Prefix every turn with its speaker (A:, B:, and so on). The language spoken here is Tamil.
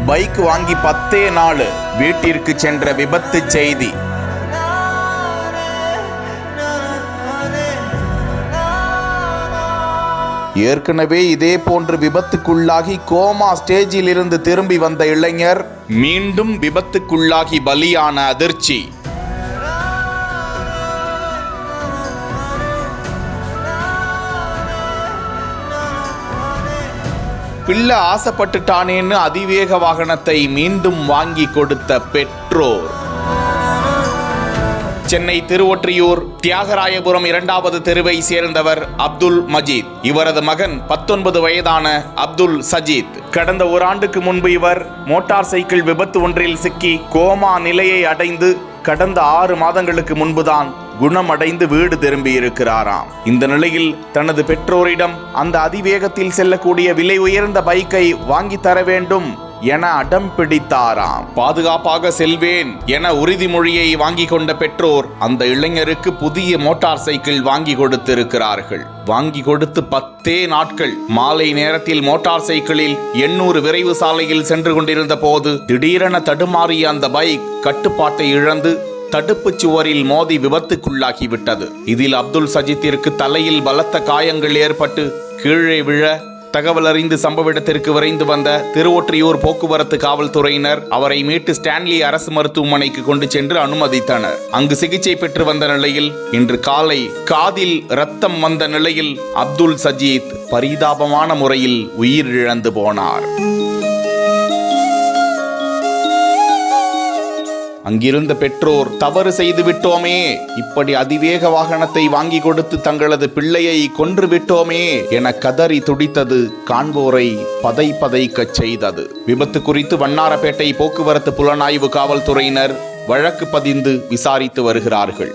A: பைக் வாங்கி 10 நாள் வீட்டிற்கு சென்ற விபத்து செய்தி. ஏற்கனவே இதே போன்று விபத்துக்குள்ளாகி கோமா ஸ்டேஜில் இருந்து திரும்பி வந்த இளைஞர் மீண்டும் விபத்துக்குள்ளாகி பலியான அதிர்ச்சி. பிள்ளை ஆசைப்பட்டுட்டானேன்னு அதிவேக வாகனத்தை மீண்டும் வாங்கி கொடுத்த பெற்றோர். சென்னை திருவொற்றியூர் தியாகராயபுரம் 2வது தெருவை சேர்ந்தவர் அப்துல் மஜீத். இவரது மகன் 19 வயதான அப்துல் சஜீத். கடந்த ஓராண்டுக்கு முன்பு இவர் மோட்டார் சைக்கிள் விபத்து ஒன்றில் சிக்கி கோமா நிலையை அடைந்து கடந்த 6 மாதங்களுக்கு முன்புதான் குணமடைந்து வீடு திரும்பி இருக்கிறாராம். இந்த நிலையில் தனது பெற்றோரிடம் அந்த அதிவேகத்தில் செல்லக்கூடிய விலை உயர்ந்த பைக்கை வாங்கி தர வேண்டும் என அடம் பிடித்தாராம். பாதுகாப்பாக செல்வேன் என உறுதிமொழியை வாங்கி கொண்ட பெற்றோர் அந்த இளைஞருக்கு புதிய மோட்டார் சைக்கிள் வாங்கி கொடுத்திருக்கிறார்கள். வாங்கி கொடுத்து 10 நாட்கள். மாலை நேரத்தில் மோட்டார் சைக்கிளில் 800 விரைவு சாலையில் சென்று கொண்டிருந்த போது திடீரென தடுமாறிய அந்த பைக் கட்டுப்பாட்டை இழந்து தடுப்பு சுவரில் மோதி விபத்துக்குள்ளாகிவிட்டது. இதில் அப்துல் சஜீத்திற்கு தலையில் பலத்த காயங்கள் ஏற்பட்டு கீழே விழ தகவல் அறிந்து சம்பவ இடத்திற்கு விரைந்து வந்த திருவொற்றியூர் போக்குவரத்து காவல்துறையினர் அவரை மீட்டு ஸ்டான்லி அரசு மருத்துவமனைக்கு கொண்டு சென்று அனுமதித்தனர். அங்கு சிகிச்சை பெற்று வந்த நிலையில் இன்று காலை காதில் ரத்தம் வந்த நிலையில் அப்துல் சஜீத் பரிதாபமான முறையில் உயிரிழந்து போனார். அங்கிருந்த பெற்றோர் தவறு செய்து விட்டோமே, இப்படி அதிவேக வாகனத்தை வாங்கி கொடுத்து தங்களது பிள்ளையை கொன்று விட்டோமே என கதறி துடித்தது காண்போரை பதைக்கச் செய்தது. விபத்து குறித்து வண்ணாரப்பேட்டை போக்குவரத்து புலனாய்வு காவல்துறையினர் வழக்கு பதிந்து விசாரித்து வருகிறார்கள்.